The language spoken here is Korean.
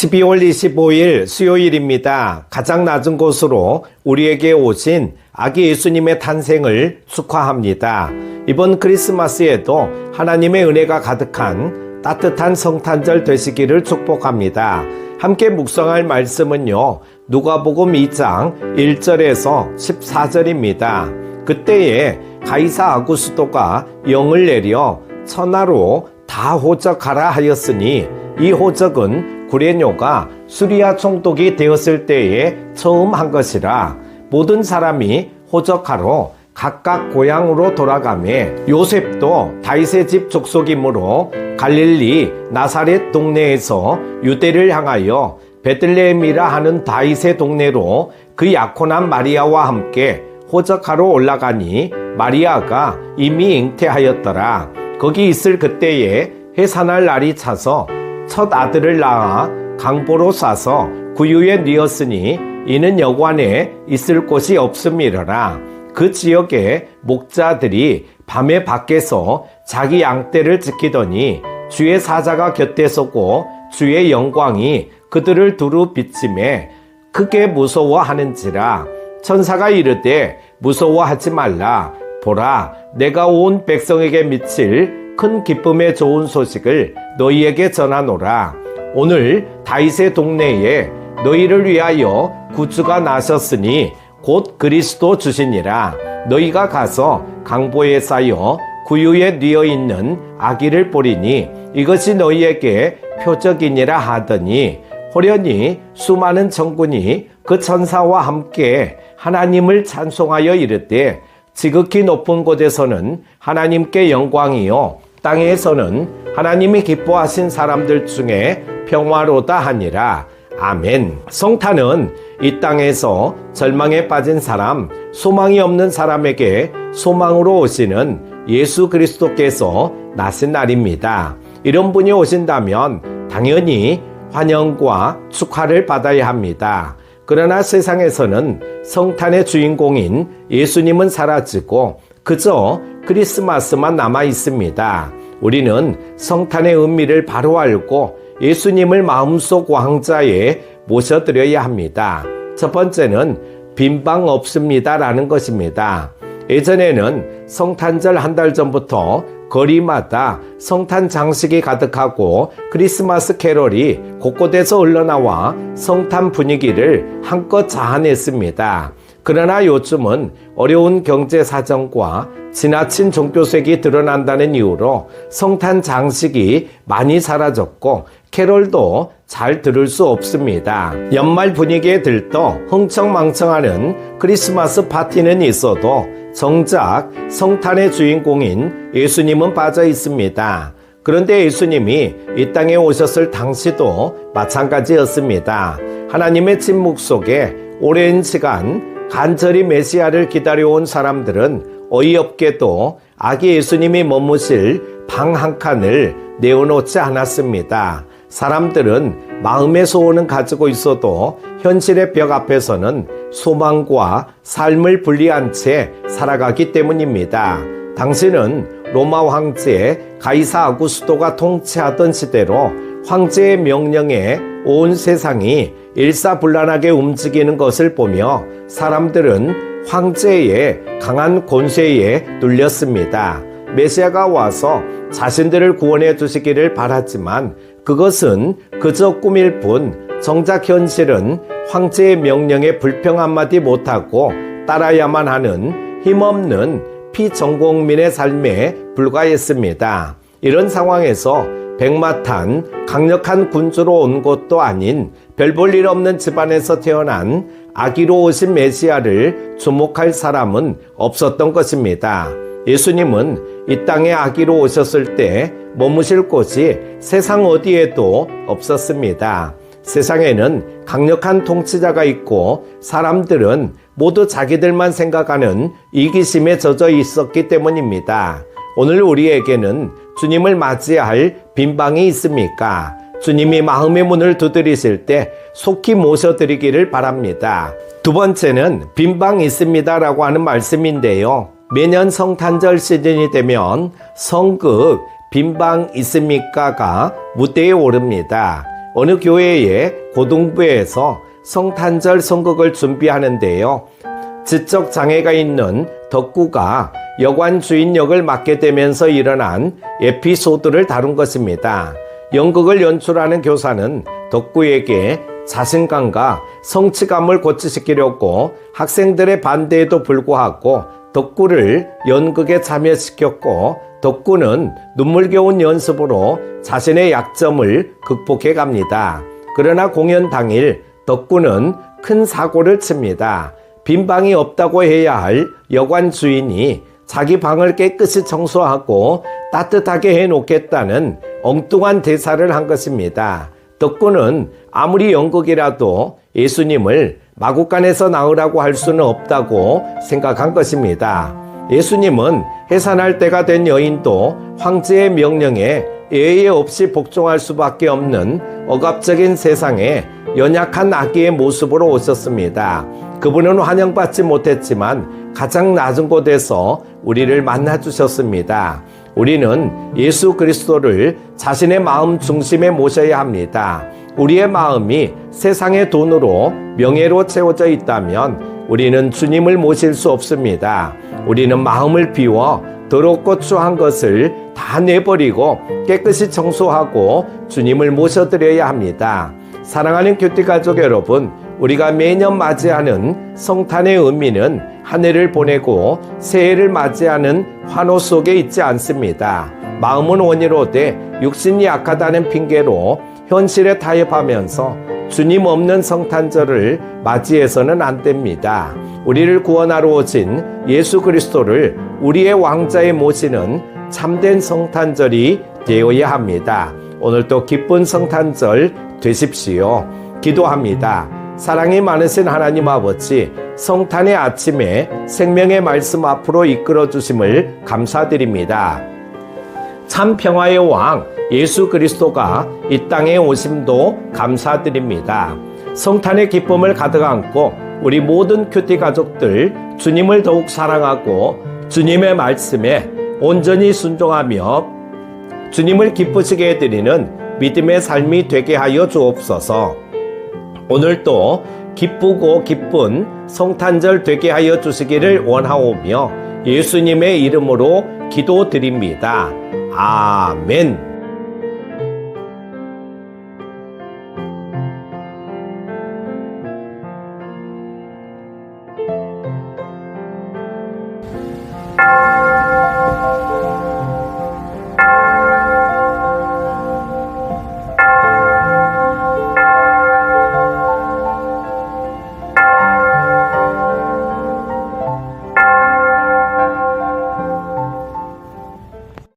12월 25일 수요일입니다. 가장 낮은 곳으로 우리에게 오신 아기 예수님의 탄생을 축하합니다. 이번 크리스마스에도 하나님의 은혜가 가득한 따뜻한 성탄절 되시기를 축복합니다. 함께 묵상할 말씀은요, 누가복음 2장 1절에서 14절입니다. 그때에 가이사 아구스도가 영을 내려 천하로 다 호적하라 하였으니 이 호적은 구레뇨가 수리아 총독이 되었을 때에 처음 한 것이라. 모든 사람이 호적하러 각각 고향으로 돌아가매 요셉도 다윗의 집 족속이므로 갈릴리 나사렛 동네에서 유대를 향하여 베들레헴이라 하는 다윗의 동네로 그 약혼한 마리아와 함께 호적하러 올라가니 마리아가 이미 잉태하였더라. 거기 있을 그때에 해산할 날이 차서 첫 아들을 낳아 강보로 싸서 구유에 뉘었으니 이는 여관에 있을 곳이 없음이러라. 그 지역의 목자들이 밤에 밖에서 자기 양떼를 지키더니 주의 사자가 곁에 서고 주의 영광이 그들을 두루 비치매 크게 무서워하는지라. 천사가 이르되 무서워하지 말라. 보라, 내가 온 백성에게 미칠 큰 기쁨의 좋은 소식을 너희에게 전하노라. 오늘 다윗의 동네에 너희를 위하여 구주가 나셨으니 곧 그리스도 주시니라. 너희가 가서 강보에 쌓여 구유에 뉘어 있는 아기를 보리니 이것이 너희에게 표적이니라 하더니 호련히 수많은 천군이 그 천사와 함께 하나님을 찬송하여 이르되 지극히 높은 곳에서는 하나님께 영광이요 땅에서는 하나님이 기뻐하신 사람들 중에 평화로다 하니라. 아멘. 성탄은 이 땅에서 절망에 빠진 사람, 소망이 없는 사람에게 소망으로 오시는 예수 그리스도께서 나신 날입니다. 이런 분이 오신다면 당연히 환영과 축하를 받아야 합니다. 그러나 세상에서는 성탄의 주인공인 예수님은 사라지고 그저 크리스마스만 남아 있습니다. 우리는 성탄의 의미를 바로 알고 예수님을 마음속 왕자에 모셔드려야 합니다. 첫 번째는 빈방 없습니다 라는 것입니다. 예전에는 성탄절 한 달 전부터 거리마다 성탄 장식이 가득하고 크리스마스 캐롤이 곳곳에서 흘러나와 성탄 분위기를 한껏 자아냈습니다. 그러나 요즘은 어려운 경제 사정과 지나친 종교색이 드러난다는 이유로 성탄 장식이 많이 사라졌고 캐롤도 잘 들을 수 없습니다. 연말 분위기에 들떠 흥청망청하는 크리스마스 파티는 있어도 정작 성탄의 주인공인 예수님은 빠져 있습니다. 그런데 예수님이 이 땅에 오셨을 당시도 마찬가지였습니다. 하나님의 침묵 속에 오랜 시간 간절히 메시아를 기다려온 사람들은 어이없게도 아기 예수님이 머무실 방 한 칸을 내어놓지 않았습니다. 사람들은 마음의 소원은 가지고 있어도 현실의 벽 앞에서는 소망과 삶을 분리한 채 살아가기 때문입니다. 당시는 로마 황제 가이사 아구스도가 통치하던 시대로 황제의 명령에 온 세상이 일사불란하게 움직이는 것을 보며 사람들은 황제의 강한 권세에 눌렸습니다. 메시아가 와서 자신들을 구원해 주시기를 바랐지만 그것은 그저 꿈일 뿐 정작 현실은 황제의 명령에 불평 한마디 못하고 따라야만 하는 힘없는 피전공민의 삶에 불과했습니다. 이런 상황에서 백마탄 강력한 군주로 온 것도 아닌 별 볼 일 없는 집안에서 태어난 아기로 오신 메시아를 주목할 사람은 없었던 것입니다. 예수님은 이 땅에 아기로 오셨을 때 머무실 곳이 세상 어디에도 없었습니다. 세상에는 강력한 통치자가 있고 사람들은 모두 자기들만 생각하는 이기심에 젖어 있었기 때문입니다. 오늘 우리에게는 주님을 맞이할 빈방이 있습니까? 주님이 마음의 문을 두드리실 때 속히 모셔드리기를 바랍니다. 두 번째는 빈방 있습니다 라고 하는 말씀인데요. 매년 성탄절 시즌이 되면 성극 빈방 있습니까가 무대에 오릅니다. 어느 교회의 고등부에서 성탄절 선곡을 준비하는데요. 지적 장애가 있는 덕구가 여관 주인 역을 맡게 되면서 일어난 에피소드를 다룬 것입니다. 연극을 연출하는 교사는 덕구에게 자신감과 성취감을 고취시키려고 학생들의 반대에도 불구하고 덕구를 연극에 참여시켰고, 덕구는 눈물겨운 연습으로 자신의 약점을 극복해 갑니다. 그러나 공연 당일 덕구는 큰 사고를 칩니다. 빈 방이 없다고 해야 할 여관 주인이 자기 방을 깨끗이 청소하고 따뜻하게 해놓겠다는 엉뚱한 대사를 한 것입니다. 덕구는 아무리 연극이라도 예수님을 마구간에서 나으라고 할 수는 없다고 생각한 것입니다. 예수님은 해산할 때가 된 여인도 황제의 명령에 예의 없이 복종할 수밖에 없는 억압적인 세상에 연약한 아기의 모습으로 오셨습니다. 그분은 환영받지 못했지만 가장 낮은 곳에서 우리를 만나주셨습니다. 우리는 예수 그리스도를 자신의 마음 중심에 모셔야 합니다. 우리의 마음이 세상의 돈으로 명예로 채워져 있다면 우리는 주님을 모실 수 없습니다. 우리는 마음을 비워 더럽고 추한 것을 다 내버리고 깨끗이 청소하고 주님을 모셔드려야 합니다. 사랑하는 큐티 가족 여러분, 우리가 매년 맞이하는 성탄의 의미는 한 해를 보내고 새해를 맞이하는 환호 속에 있지 않습니다. 마음은 원이로되 육신이 약하다는 핑계로 현실에 타협하면서 주님 없는 성탄절을 맞이해서는 안 됩니다. 우리를 구원하러 오신 예수 그리스도를 우리의 왕자에 모시는 참된 성탄절이 되어야 합니다. 오늘도 기쁜 성탄절 되십시오. 기도합니다. 사랑이 많으신 하나님 아버지, 성탄의 아침에 생명의 말씀 앞으로 이끌어 주심을 감사드립니다. 참 평화의 왕 예수 그리스도가 이 땅에 오심도 감사드립니다. 성탄의 기쁨을 가득 안고 우리 모든 큐티 가족들 주님을 더욱 사랑하고 주님의 말씀에 온전히 순종하며 주님을 기쁘시게 해드리는 믿음의 삶이 되게 하여 주옵소서. 오늘도 기쁘고 기쁜 성탄절 되게 하여 주시기를 원하오며 예수님의 이름으로 기도드립니다. 아멘.